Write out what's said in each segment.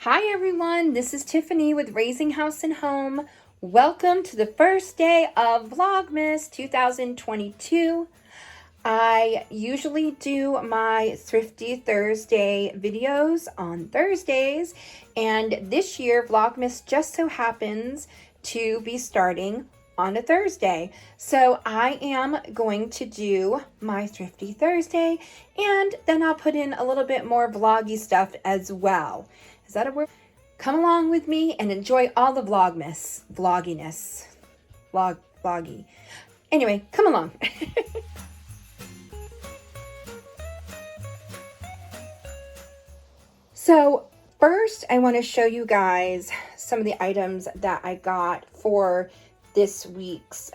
Hi everyone, this is Tiffany with Raising House and Home. Welcome to the first day of Vlogmas 2022. I usually do my Thrifty Thursday videos on Thursdays, and this year Vlogmas just so happens to be starting on a Thursday. So I am going to do my Thrifty Thursday, and then I'll put in a little bit more vloggy stuff as well. Is that a word? Come along with me and enjoy all the vlogginess. Vloggy. Anyway, come along. So first I want to show you guys some of the items that I got for this week's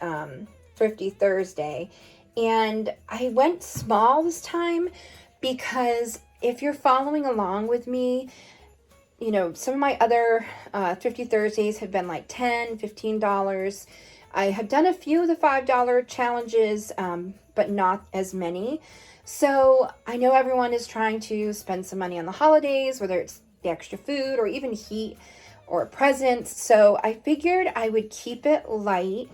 Thrifty Thursday. And I went small this time because if you're following along with me, you know, some of my other Thrifty Thursdays have been like $10, $15. I have done a few of the $5 challenges, but not as many. So I know everyone is trying to spend some money on the holidays, whether it's the extra food or even heat or presents. So I figured I would keep it light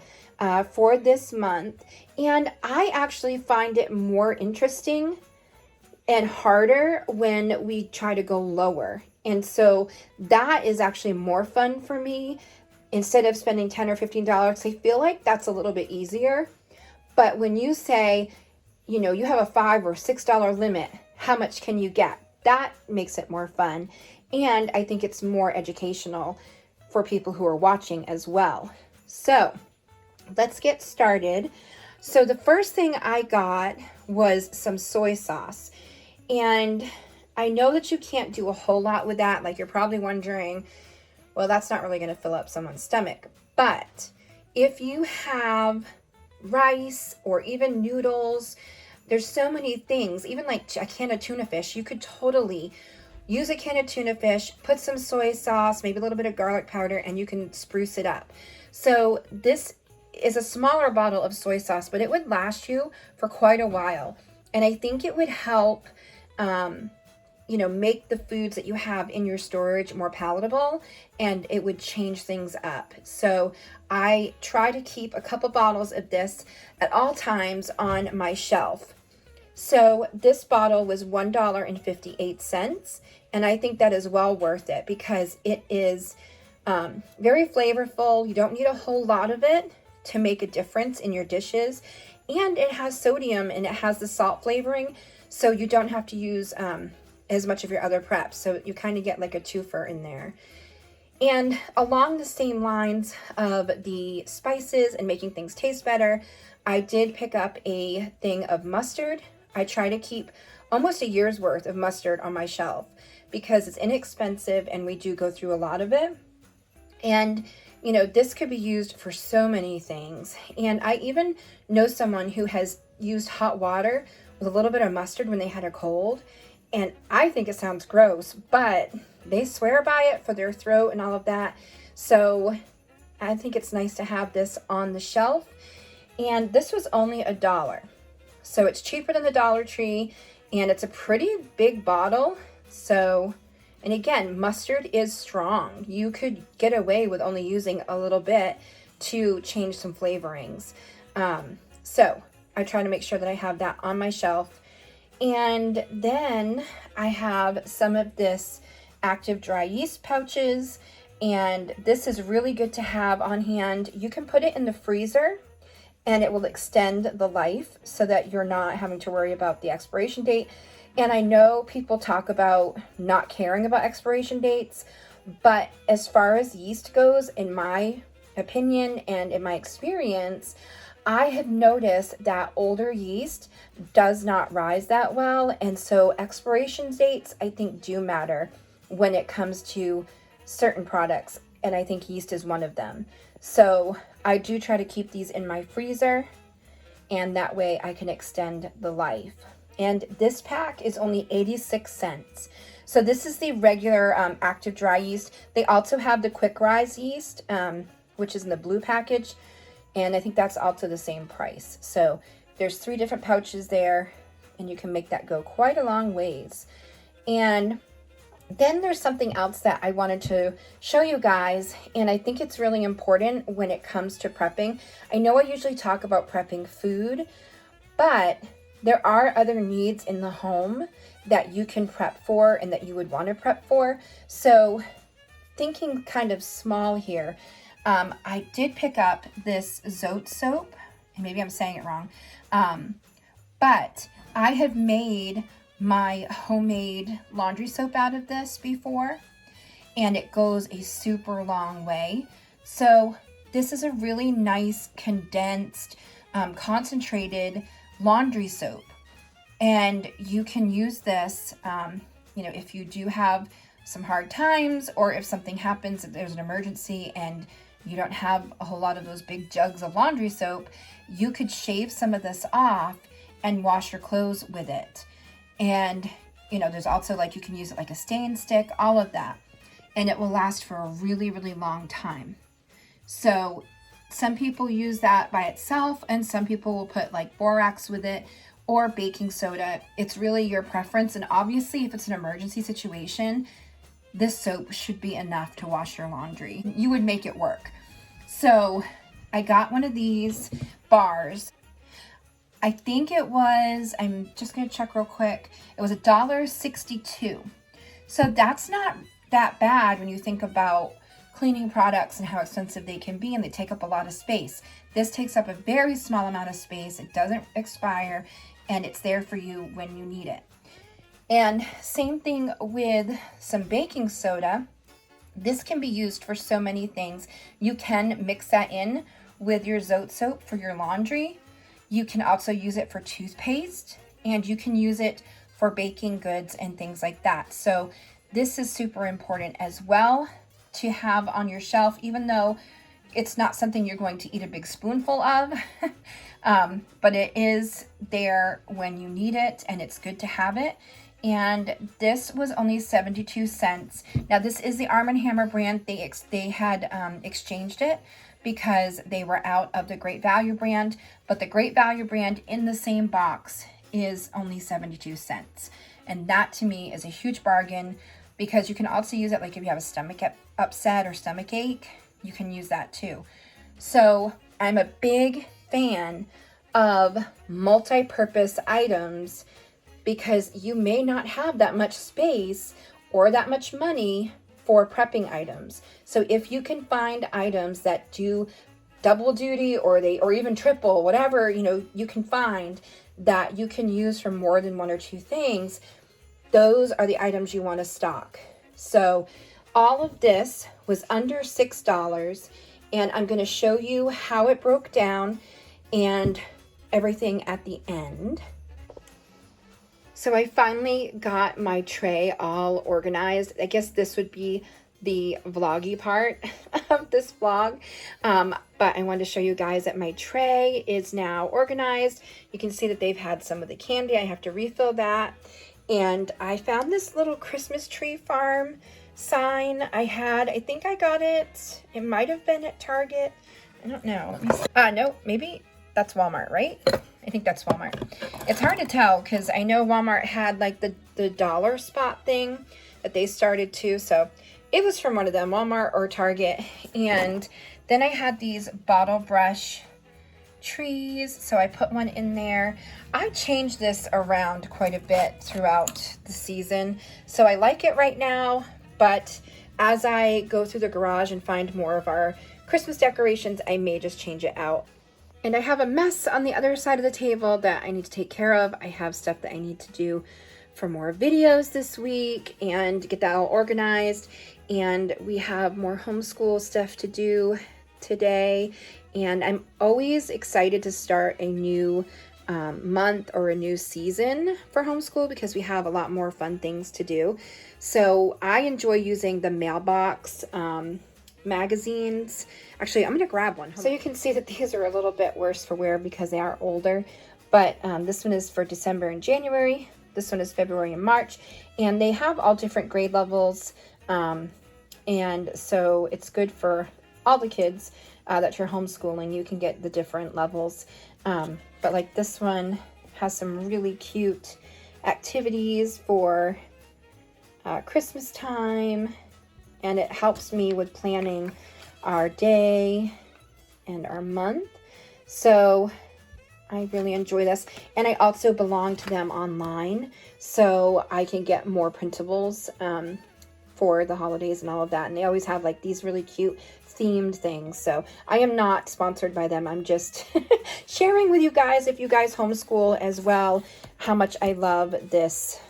for this month. And I actually find it more interesting and harder when we try to go lower. And so that is actually more fun for me. Instead of spending $10 or $15, I feel like that's a little bit easier. But when you say, you know, you have a $5 or $6 limit, how much can you get? That makes it more fun. And I think it's more educational for people who are watching as well. So let's get started. So the first thing I got was some soy sauce. And I know that you can't do a whole lot with that. Like, you're probably wondering, well, that's not really going to fill up someone's stomach. But if you have rice or even noodles, there's so many things, even like a can of tuna fish, you could totally use a can of tuna fish, put some soy sauce, maybe a little bit of garlic powder, and you can spruce it up. So this is a smaller bottle of soy sauce, but it would last you for quite a while. And I think it would help you know, make the foods that you have in your storage more palatable, and it would change things up. So I try to keep a couple bottles of this at all times on my shelf. So this bottle was $1.58, and I think that is well worth it because it is very flavorful. You don't need a whole lot of it to make a difference in your dishes, and it has sodium and it has the salt flavoring, so you don't have to use as much of your other preps. So you kind of get like a twofer in there. And along the same lines of the spices and making things taste better, I did pick up a thing of mustard. I try to keep almost a year's worth of mustard on my shelf because it's inexpensive and we do go through a lot of it. And you know, this could be used for so many things. And I even know someone who has used hot water with a little bit of mustard when they had a cold. And I think it sounds gross, but they swear by it for their throat and all of that. So I think it's nice to have this on the shelf. And this was only $1. So it's cheaper than the Dollar Tree, and it's a pretty big bottle. So, and again, mustard is strong. You could get away with only using a little bit to change some flavorings. So I try to make sure that I have that on my shelf. And then I have some of this active dry yeast pouches, and this is really good to have on hand. You can put it in the freezer and it will extend the life so that you're not having to worry about the expiration date. And I know people talk about not caring about expiration dates, but as far as yeast goes, in my opinion and in my experience, I have noticed that older yeast does not rise that well. And so expiration dates, I think, do matter when it comes to certain products. And I think yeast is one of them. So I do try to keep these in my freezer, and that way I can extend the life. And this pack is only 86 cents. So this is the regular active dry yeast. They also have the quick rise yeast, which is in the blue package. And I think that's also the same price. So there's 3 different pouches there, and you can make that go quite a long ways. And Then there's something else that I wanted to show you guys, and I think it's really important when it comes to prepping. I know I usually talk about prepping food, but there are other needs in the home that you can prep for and that you would want to prep for. So thinking kind of small here, I did pick up this Zote soap, and maybe I'm saying it wrong, but I have made my homemade laundry soap out of this before, and it goes a super long way. So this is a really nice condensed concentrated laundry soap, and you can use this you know, if you do have some hard times, or if something happens, if there's an emergency and you don't have a whole lot of those big jugs of laundry soap, you could shave some of this off and wash your clothes with it. And, you know, there's also like, you can use it like a stain stick, all of that. And it will last for a really, really long time. So some people use that by itself, and some people will put like borax with it or baking soda. It's really your preference. And obviously, if it's an emergency situation, this soap should be enough to wash your laundry. You would make it work. So I got one of these bars. I think it was, I'm just going to check real quick. It was $1.62. So that's not that bad when you think about cleaning products and how expensive they can be, and they take up a lot of space. This takes up a very small amount of space. It doesn't expire, and it's there for you when you need it. And same thing with some baking soda. This can be used for so many things. You can mix that in with your Zote soap for your laundry. You can also use it for toothpaste, and you can use it for baking goods and things like that. So this is super important as well to have on your shelf, even though it's not something you're going to eat a big spoonful of, but it is there when you need it, and it's good to have it. And this was only 72 cents. Now this is the Arm & Hammer brand. They had exchanged it because they were out of the Great Value brand, but the Great Value brand in the same box is only 72 cents. And that to me is a huge bargain, because you can also use it like if you have a stomach upset or stomach ache, you can use that too. So I'm a big fan of multi-purpose items, because you may not have that much space or that much money for prepping items. So if you can find items that do double duty, or even triple, whatever, you know, you can find that you can use for more than one or two things, those are the items you want to stock. So all of this was under $6, and I'm going to show you how it broke down and everything at the end. So I finally got my tray all organized. I guess this would be the vloggy part of this vlog, but I wanted to show you guys that my tray is now organized. You can see that they've had some of the candy. I have to refill that. And I found this little Christmas tree farm sign. I think I got it. It might have been at Target. I don't know. Let me see. No, maybe that's Walmart, right? I think that's Walmart. It's hard to tell because I know Walmart had like the dollar spot thing that they started too. So it was from one of them, Walmart or Target. And then I had these bottle brush trees, so I put one in there. I changed this around quite a bit throughout the season, so I like it right now, but as I go through the garage and find more of our Christmas decorations, I may just change it out. And I have a mess on the other side of the table that I need to take care of. I have stuff that I need to do for more videos this week and get that all organized, and we have more homeschool stuff to do today. And I'm always excited to start a new month or a new season for homeschool, because we have a lot more fun things to do. So I enjoy using the mailbox magazines. Actually, I'm going to grab one. So you can see that these are a little bit worse for wear because they are older, but this one is for December and January. This one is February and March, and they have all different grade levels. And so it's good for all the kids that you're homeschooling. You can get the different levels. But like this one has some really cute activities for Christmas time, and it helps me with planning our day and our month. So I really enjoy this, and I also belong to them online, so I can get more printables for the holidays and all of that. And they always have like these really cute themed things. So I am not sponsored by them. I'm just sharing with you guys, if you guys homeschool as well, how much I love this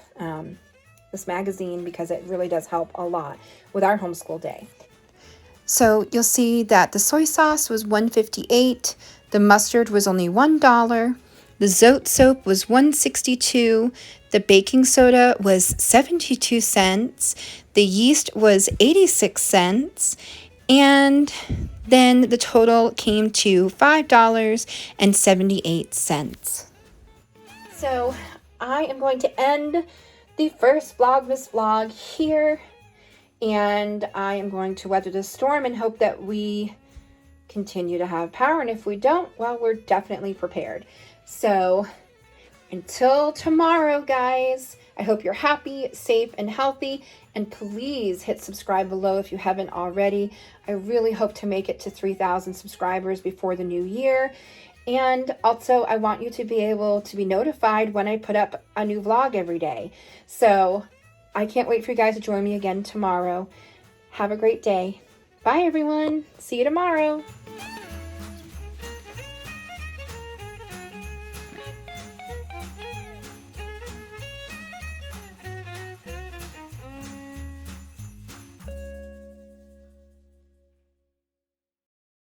this magazine, because it really does help a lot with our homeschool day. So you'll see that the soy sauce was $1.58, the mustard was only $1, the Zote soap was $1.62, the baking soda was 72 cents, the yeast was 86 cents, and then the total came to $5.78. So I am going to end the first Vlogmas vlog here, and I am going to weather the storm and hope that we continue to have power. And if we don't, well, we're definitely prepared. So until tomorrow, guys, I hope you're happy, safe, and healthy. And please hit subscribe below if you haven't already. I really hope to make it to 3,000 subscribers before the new year. And also, I want you to be able to be notified when I put up a new vlog every day. So I can't wait for you guys to join me again tomorrow. Have a great day. Bye, everyone. See you tomorrow.